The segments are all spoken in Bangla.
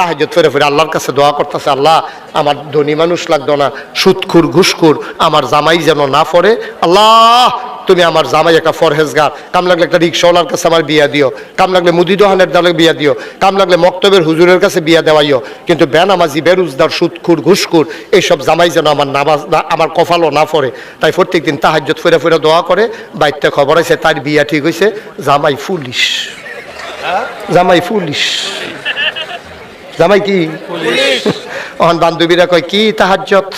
তাহাজ্জুদ ফিরে ফিরে আল্লাহর কাছে দোয়া করতেছে, আল্লাহ আমার ধনী মানুষ লাগতো না, সুদখুর ঘুষখুর আমার জামাই যেন না পড়ে। আল্লাহ তুমি আমার জামাই একটা ফরহেজগার, কাম লাগলে একটা রিক্সাওয়ালার কাছে আমার বিয়া দিও, কাম লাগলে মুদি দোকানের দ্বারা বিয়া দিও, কাম লাগলে মক্তবের হুজুরের কাছে বিয়া দেওয়াইও, কিন্তু বেনামাজি বেরুজদার সুদখুর ঘুষখুর এইসব জামাই যেন আমার নামাজ আমার কপালও না পড়ে। তাই প্রত্যেকদিন তাহাজ্জুদ ফিরে ফিরে দোয়া করে। বাইতে খবর আছে তার বিয়া ঠিক হয়েছে, জামাই পুলিশ। জামাই পুলিশ, জামাই কি অহন বান্ধবীরা কয় কি তাহাজ্জুদ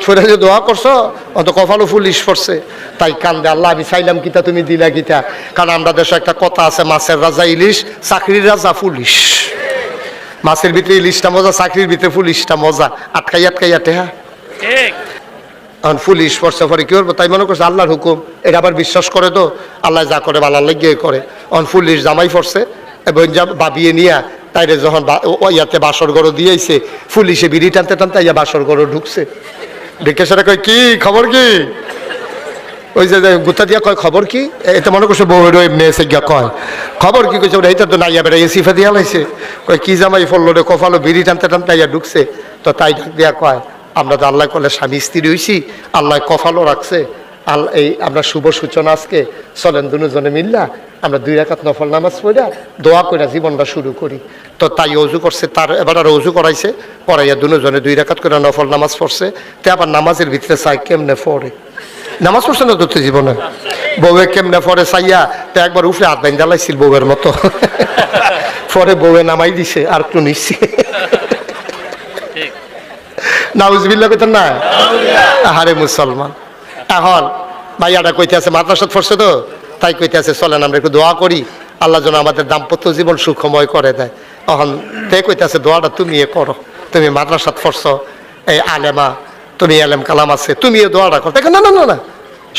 ফিরে যে দোয়া করছো অত কপালও পুলিশ পড়ছে। তাই কান্দে, আল্লাহ আমি চাইলাম কিতা তুমি দিলা কিতা। কারণ আমরা দেশে একটা কথা আছে, মাছের রাজা ইলিশ, চাকরির রাজা পুলিশ। মাছের ভিতরে ইলিশটা মজা, চাকরির ভিতরে পুলিশটা মজা, আটকাই আটকাই আটে। হ্যাঁ এখন পুলিশ পড়ছে পরে কি করবো, তাই মনে করছে আল্লাহর হুকুম, এটা আবার বিশ্বাস করে তো আল্লাহ যা করে ভালো লেগে করে। এখন পুলিশ জামাই পড়ছে এবং ভাবিয়ে নিয়ে তাইরে যখন ইয়াতে বাসর গড় দিয়েছে, পুলিশে বিড়ি টানতে টানতে ইয়া বাসর গড় ঢুকছে। ঢুকে সেটা কয় কি খবর কি, ওই যে গুতা দিয়া কয় খবর কি, এতে মনে করছে বউয়ের এমনি এসে গিয়া কয় খবর কি কইছে, এইটা তো নাইয়া বেড়া এসিফা দিয়া লাইছে। কয় কি জামাই ফললো রে, কপালো বিড়ি টানতে টানতে ইয়া ঢুকছে। তো তাই ডাক দিয়া কয় আমরা তো আল্লাহ করলে স্বামী স্ত্রী হইছি, আল্লাহ কপালও রাখছে, আল্লাহ এই আমরা শুভ সূচনা আজকে চলেন দুজনে মিল্লা আমরা 2 রাকাত নফল নামাজ পড়া দোয়া কইরা জীবনটা শুরু করি। তো তাই অজু করছে, তার এবার আর অজু করাইছে, পড়াইয়া দুজনে 2 রাকাত করে নফল নামাজ পড়ছে। তে আবার নামাজের ভিতরে চাই কেমনে পড়ে, নামাজ পড়ছে না ধরতে জীবনে, বউয়ে কেমনে পড়ে চাইয়া তো একবার উফরে হাত বাইন্দা লাইছিল বউয়ের মতো। পরে বউয়ে নামাই দিছে আর একটু নিচ্ছে। নাউজুবিল্লাহ কইতেন না, আহারে মুসলমান। এখন ভাইয়াটা কইতে আছে মাদ্রাসাত পড়ছে তো, তাই কইতে আছে চলেন আমরা একটু দোয়া করি আল্লাহ যেন আমাদের দাম্পত্য জীবন সুখময় করে দেয়। এখন তে কইতে আছে দোয়াটা তুমি করো, তুমি মাদ্রাসাত পড়ছো, এই আলেমা, তুমি আলেম কালাম আছে, তুমি এ দোয়াটা করো। দেখেন না না না না,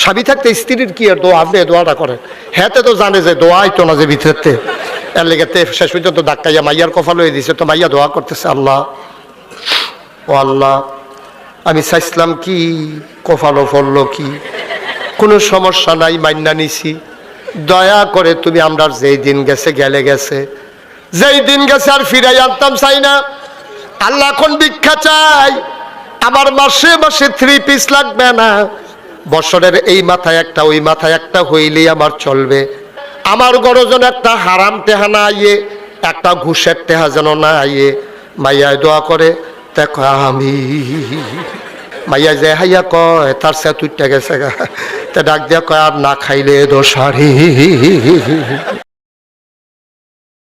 স্বামী থাকতে স্ত্রীর কি আর দোয়া, আপনি এ দোয়াটা করেন। হ্যাঁ তো জানে যে দোয়াই তো না যে ভিতরে, এর লেগে শেষ পর্যন্ত ডাক্তাইয়া মাইয়ার কফাল হয়ে দিছে। তো মাইয়া দোয়া করতেছে, আল্লাহ ও আল্লাহ আমি চাইছিলাম কি কপালও ফললো কি, কোনো সমস্যা নাই, মান্না নিছি, দয়া করে তুমি আমরা যেই দিন গেছে গেলে গেছে, যেই দিন গেছে আর ফিরাই আনতাম চাই না। আল্লাহ এখন ভিক্ষা চাই, আমার মাসে মাসে 3 পিস লাগবে না, বছরের এই মাথায় একটা ওই মাথায় একটা হইলেই আমার চলবে। আমার গড় যেন একটা হারাম টেহা না আইয়ে, একটা ঘুষের টেহা যেন না আইয়ে। মাইয়ায় দোয়া করে, দেখো আমি মাইয়া যে হাইয়া কয় তার সে তুইটা গেছে গা, তা ডাক দিয়া কয় আর না খাইলে দোষারি।